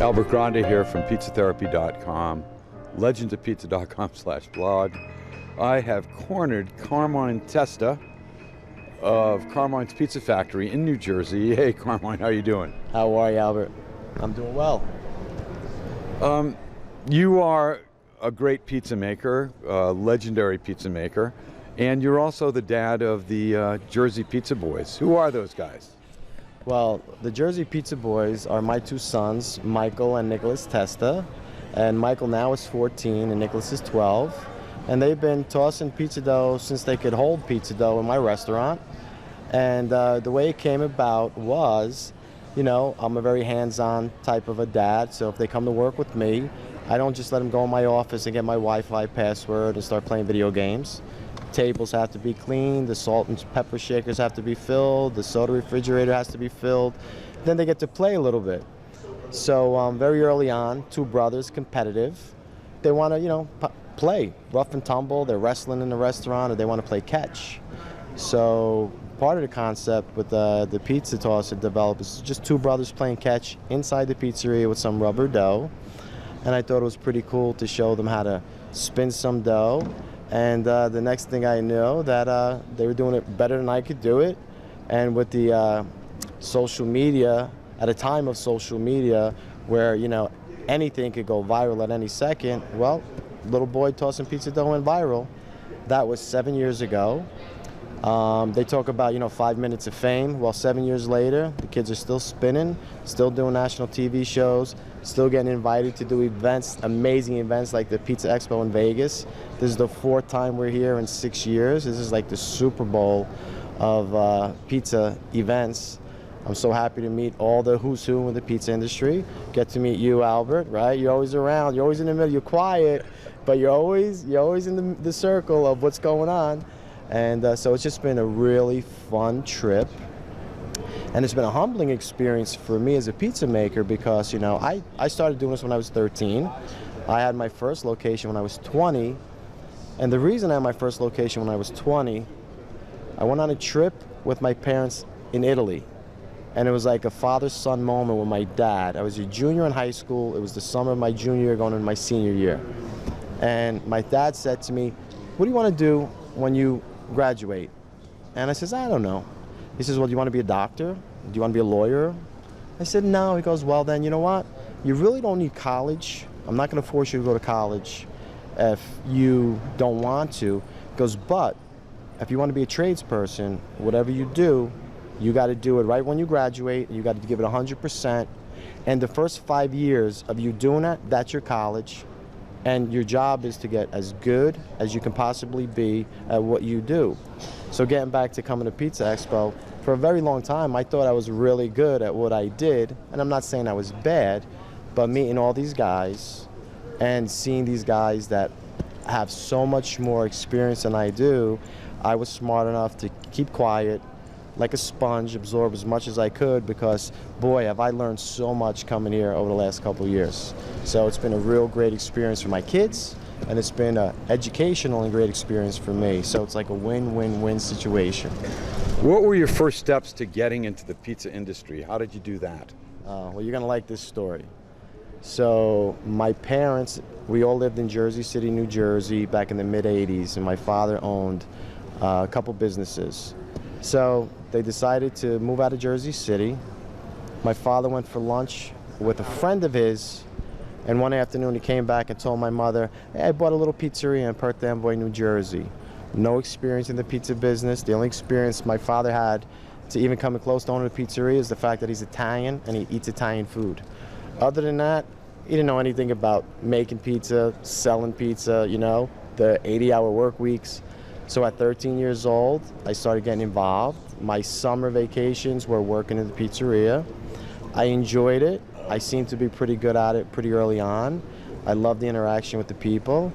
Albert Grande here from pizzatherapy.com, legendsofpizza.com/blog. I have cornered Carmine Testa of Carmine's Pizza Factory in New Jersey. Hey Carmine, how you doing? How are you, Albert? I'm doing well. You are a great pizza maker, a legendary pizza maker, and you're also the dad of the Jersey Pizza Boys. Who are those guys? Well, the Jersey Pizza Boys are my two sons, Michael and Nicholas Testa. And Michael now is 14 and Nicholas is 12. And they've been tossing pizza dough since they could hold pizza dough in my restaurant. And the way it came about was, you know, I'm a very hands-on type of a dad, so if they come to work with me, I don't just let them go in my office and get my Wi-Fi password and start playing video games. Tables have to be cleaned, the salt and pepper shakers have to be filled, the soda refrigerator has to be filled. Then they get to play a little bit. So very early on, two brothers, competitive, they want to, you know, play, rough and tumble. They're wrestling in the restaurant, or they want to play catch. So part of the concept with the pizza toss it developed is just two brothers playing catch inside the pizzeria with some rubber dough. And I thought it was pretty cool to show them how to spin some dough. And the next thing I knew, that they were doing it better than I could do it. And with the social media, at a time of social media where, you know, anything could go viral at any second, well, little boy tossing pizza dough went viral. That was 7 years ago. They talk about, you know, 5 minutes of fame. Well, 7 years later, the kids are still spinning, still doing national TV shows, still getting invited to do events, amazing events like the Pizza Expo in Vegas. This is the 4th time we're here in 6 years. This is like the Super Bowl of pizza events. I'm so happy to meet all the who's who in the pizza industry. Get to meet you, Albert, right? You're always around, you're always in the middle, you're quiet, but you're always in the circle of what's going on. And so it's just been a really fun trip. And it's been a humbling experience for me as a pizza maker because, you know, I started doing this when I was 13. I had my first location when I was 20. And the reason I had my first location when I was 20, I went on a trip with my parents in Italy. And it was like a father-son moment with my dad. I was a junior in high school. It was the summer of my junior year going into my senior year. And my dad said to me, "What do you want to do when you graduate?" And I says, "I don't know." He says, "Well, do you want to be a doctor? Do you want to be a lawyer?" I said, "No." He goes, "Well, then, you know what? You really don't need college. I'm not going to force you to go to college if you don't want to." He goes, "But if you want to be a tradesperson, whatever you do, you got to do it right when you graduate. You got to give it 100%. And the first 5 years of you doing that, that's your college. And your job is to get as good as you can possibly be at what you do." So getting back to coming to Pizza Expo, for a very long time, I thought I was really good at what I did. And I'm not saying I was bad, but meeting all these guys and seeing these guys that have so much more experience than I do, I was smart enough to keep quiet, like a sponge, absorb as much as I could, because boy, have I learned so much coming here over the last couple of years. So it's been a real great experience for my kids, and it's been an educational and great experience for me. So it's like a win-win-win situation. What were your first steps to getting into the pizza industry? How did you do that? Well, you're gonna like this story. So my parents, we all lived in Jersey City, New Jersey back in the mid-'80s, and my father owned a couple businesses. So they decided to move out of Jersey City. My father went for lunch with a friend of his, and one afternoon he came back and told my mother, "Hey, I bought a little pizzeria in Perth Amboy, New Jersey." No experience in the pizza business. The only experience my father had to even coming close to owning a pizzeria is the fact that he's Italian and he eats Italian food. Other than that, he didn't know anything about making pizza, selling pizza, you know, the 80-hour work weeks. So at 13 years old, I started getting involved. My summer vacations were working in the pizzeria. I enjoyed it. I seemed to be pretty good at it pretty early on. I loved the interaction with the people.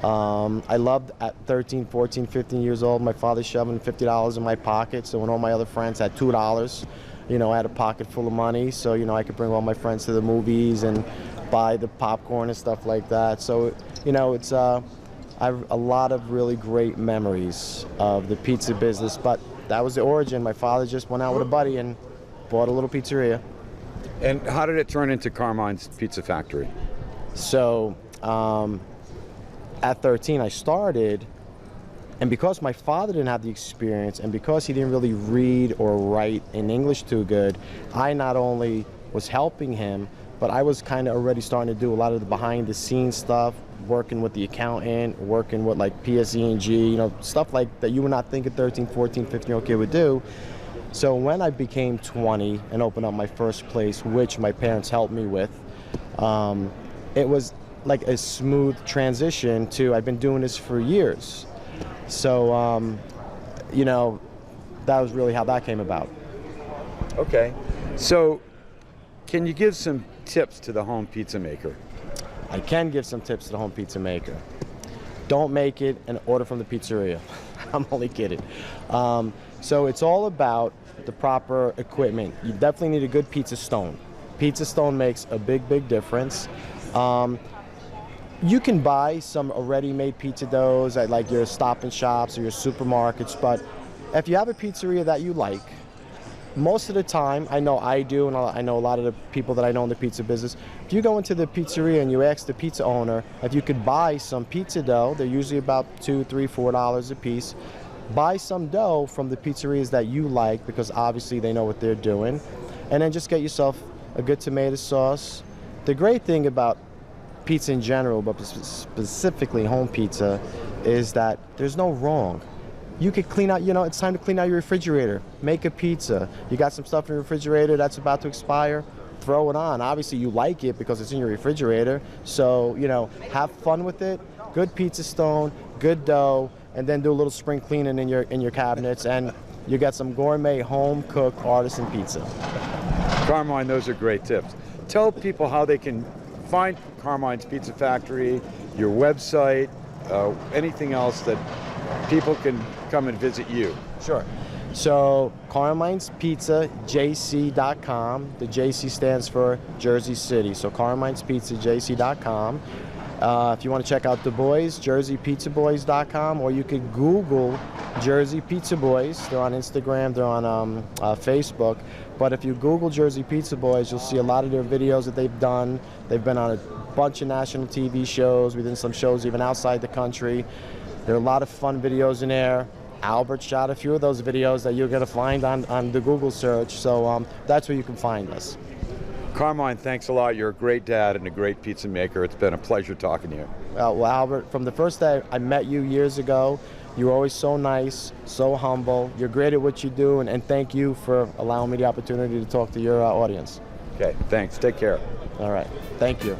I loved at 13, 14, 15 years old, my father shoving $50 in my pocket. So when all my other friends had $2, you know, I had a pocket full of money. So, you know, I could bring all my friends to the movies and buy the popcorn and stuff like that. So, you know, it's I have a lot of really great memories of the pizza business, but that was the origin. My father just went out with a buddy and bought a little pizzeria. And how did it turn into Carmine's Pizza Factory? So at 13 I started, and because my father didn't have the experience and because he didn't really read or write in English too good, I not only was helping him, but I was kind of already starting to do a lot of the behind the scenes stuff, working with the accountant, working with like PSE&G, stuff like that you would not think a 13, 14, 15-year-old kid would do. So when I became 20 and opened up my first place, which my parents helped me with, it was like a smooth transition to I've been doing this for years. So, that was really how that came about. Okay. So, can you give some tips to the home pizza maker? I can give some tips to the home pizza maker. Don't make it and order from the pizzeria. I'm only kidding. So it's all about the proper equipment. You definitely need a good pizza stone. Pizza stone makes a big, big difference. You can buy some already made pizza doughs at like your Stop and Shops or your supermarkets, but if you have a pizzeria that you like, most of the time, I know I do, and I know a lot of the people that I know in the pizza business, if you go into the pizzeria and you ask the pizza owner if you could buy some pizza dough, they're usually about $2, $3, $4 a piece. Buy some dough from the pizzerias that you like, because obviously they know what they're doing, and then just get yourself a good tomato sauce. The great thing about pizza in general, but specifically home pizza, is that there's no wrong. You could clean out, it's time to clean out your refrigerator. Make a pizza. You got some stuff in your refrigerator that's about to expire, throw it on. Obviously you like it because it's in your refrigerator, so have fun with it. Good pizza stone, good dough, and then do a little spring cleaning in your cabinets, and you got some gourmet home cooked artisan pizza. Carmine, those are great tips. Tell people how they can find Carmine's Pizza Factory, your website, anything else that people can come and visit you. Sure. So Carmine's Pizza, JC.com. The JC stands for Jersey City. So Carmine's Pizza, JC.com. If you want to check out the boys, JerseyPizzaBoys.com, or you could Google Jersey Pizza Boys. They're on Instagram, they're on Facebook. But if you Google Jersey Pizza Boys, you'll see a lot of their videos that they've done. They've been on a bunch of national TV shows. We've done some shows even outside the country. There are a lot of fun videos in there. Albert shot a few of those videos that you're going to find on the Google search. So that's where you can find us. Carmine, thanks a lot. You're a great dad and a great pizza maker. It's been a pleasure talking to you. Well, Albert, from the first day I met you years ago, you were always so nice, so humble. You're great at what you do, and thank you for allowing me the opportunity to talk to your audience. Okay, thanks. Take care. All right. Thank you.